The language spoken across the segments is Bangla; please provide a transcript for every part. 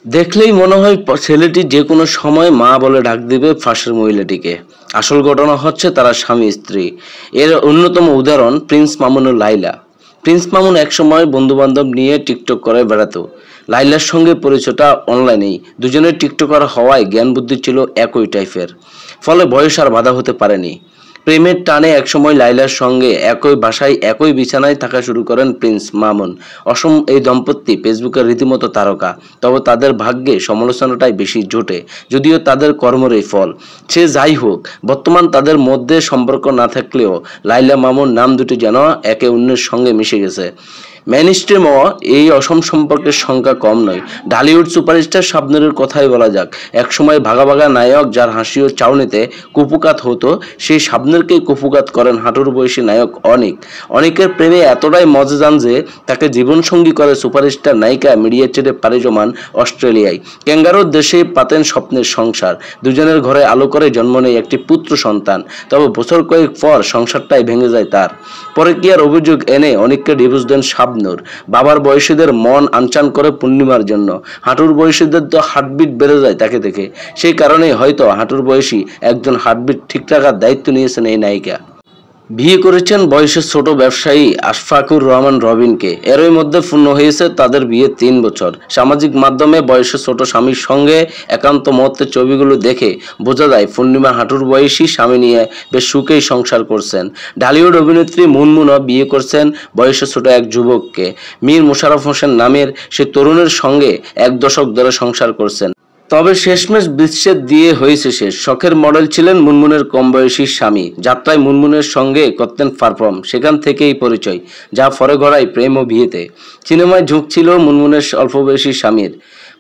দেখলেই মনে হয় ছেলেটি যে কোনো সময় মা বলে ডাক দিবে ফাঁসের মহিলাটিকে। আসল ঘটনা হচ্ছে তারা স্বামী স্ত্রী। এর অন্যতম উদাহরণ প্রিন্স মামুন ও লাইলা। প্রিন্স মামুন একসময় বন্ধু বান্ধব নিয়ে টিকটক করে বেড়াতো। লাইলার সঙ্গে পরিচয়টা অনলাইনেই। দুজনের টিকটকার হওয়ায় জ্ঞান বুদ্ধি ছিল একই টাইপের, ফলে বয়স আর বাধা হতে পারেনি। প্রেমের টানে একসময় লাইলার সঙ্গে একই বাসায় একই বিছানায় থাকা শুরু করেন প্রিন্স মামুন। অসম এই দম্পতি ফেসবুকের রীতিমতো তারকা। তবে তাদের ভাগ্যে সমালোচনাটাই বেশি জোটে, যদিও তাদের কর্মেরই ফল। সে যাই হোক, বর্তমান তাদের মধ্যে সম্পর্ক না থাকলেও লাইলা মামুন নাম দুটি যেন একে অন্যের সঙ্গে মিশে গেছে। মেইনস্ট্রিমও এই অসম সম্পর্কের সংখ্যা কম নয়। ঢালিউড সুপারস্টার শাবনূরের কথাই বলা যাক। একসময় ভাগা ভাগা নায়ক যার হাসি ও চাউনিতে কুপুকাত হতো, সেই শাবনূরকেই কুপুকাত করেন হাঁটুর বয়সী নায়ক অনিক। অনিকের প্রেমে এতটাই মজা যান যে তাকে জীবনসঙ্গী করে সুপারস্টার নায়িকা মিডিয়া ছেড়ে পাড়ি জমান অস্ট্রেলিয়ায়। ক্যাঙ্গারুর দেশে পাতেন স্বপ্নের সংসার। দুজনের ঘরে আলো করে জন্ম নেয় একটি পুত্র সন্তান। তবে বছর কয়েক পর সংসারটাই ভেঙে যায় তার। পরকীয়ার অভিযোগ এনে অনিককে ডিভোর্স দেন শাবনূর। বাবার বয়সীদের মন আনচান করে পূর্ণিমার জন্য। হাঁটুর বয়সীদের তো হার্টবিট বেড়ে যায় তাকে দেখে। সেই কারণেই হয়তো হাঁটুর বয়সী একজন হার্টবিট ঠিক রাখার দায়িত্ব নিয়েছেন এই নায়িকা। বিয়ে করেছেন বয়সে ছোট ব্যবসায়ী আশফাকুর রহমান রবিনকে। এরই মধ্যে পূর্ণ হয়েছে তাদের বিয়ে ৩ বছর। সামাজিক মাধ্যমে বয়সে ছোট স্বামীর সঙ্গে একান্ত মুহূর্তের ছবিগুলো দেখে বোঝা যায় পূর্ণিমা হাঁটুর বয়সী স্বামী নিয়ে বেশ সুখেই সংসার করছেন। ঢালিউড অভিনেত্রী মুনমুনও বিয়ে করছেন বয়সে ছোট এক যুবককে। মীর মোশাররফ হোসেন নামের সে তরুণের সঙ্গে ১ দশক ধরে সংসার করছেন। তবে শেষমেশ বিচ্ছেদ দিয়ে হয়েছে শেষ। শখের মডেল ছিলেন মুনমুনের কম বয়সী স্বামী। যাত্রায় মুনমুনের সঙ্গে করতেন পারফর্ম, সেখান থেকেই পরিচয়, যা পরে গড়ায় প্রেম ও বিয়েতে। সিনেমায় ঝোঁক ছিল মুনমুনের অল্প বয়সী স্বামীর।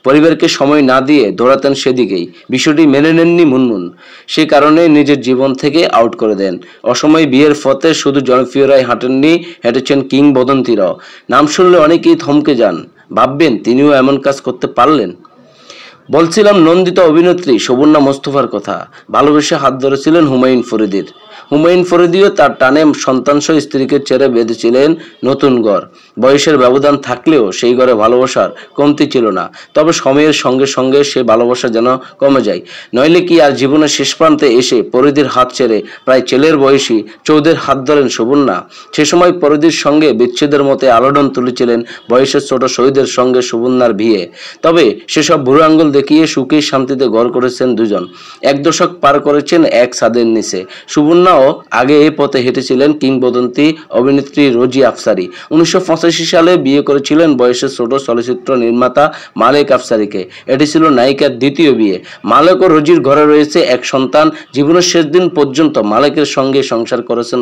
পরিবারকে সময় না দিয়ে দৌড়াতেন সেদিকেই। বিষয়টি মেনে নেননি মুনমুন। সে কারণে নিজের জীবন থেকে আউট করে দেন। অসময়ে বিয়ের পথে শুধু জনপ্রিয়রাই হাঁটেননি, হেঁটেছেন কিংবদন্তিরাও। নাম শুনলে অনেকেই থমকে যান, ভাববেন তিনিও এমন কাজ করতে পারলেন। বলছিলাম নন্দিতা অভিনেত্রী শোভনা মোস্তফার কথা। ভালোবেসে হাত ধরেছিলেন হুমায়ুন ফরিদির। হুমায়ুন ফরিদিও তার টানে সন্তানসহ স্ত্রীকে ছেড়ে বেঁধেছিলেন নতুন ঘর। বয়সের ব্যবধান থাকলেও সেই ঘরে ভালোবাসার কমতি ছিল না। তবে সময়ের সঙ্গে সঙ্গে সে ভালোবাসা যেন কমে যায়। নইলে কি আর জীবনের শেষ প্রান্তে এসে পরিধির হাত ছেড়ে প্রায় ছেলের বয়সী চৌধের হাত ধরেন শোভনা? সে সময় পরিধির সঙ্গে বিচ্ছেদের মতে আলোড়ন তুলেছিলেন বয়সের ছোট শহীদের সঙ্গে শোভনার বিয়ে। তবে সেসব বুড়ো আঙ্গুল দেখিয়ে সুখে শান্তিতে ঘর করেছেন দুজন। ১ দশক পার করেছেন এক ছাদের নিচে। শোভনাও আগে এই পথে হেঁটেছিলেন কিংবদন্তি অভিনেত্রী রোজি আফসারি। ১৯৮৫ সালে বিয়ে করেছিলেন বয়সের ছোট চলচ্চিত্র নির্মাতা মালেক আফসারিকে। এটি ছিল নায়িকার দ্বিতীয় বিয়ে। মালেক ও রোজির ঘরে রয়েছে এক সন্তান। জীবনের শেষ দিন পর্যন্ত মালেকের সঙ্গে সংসার করেছেন।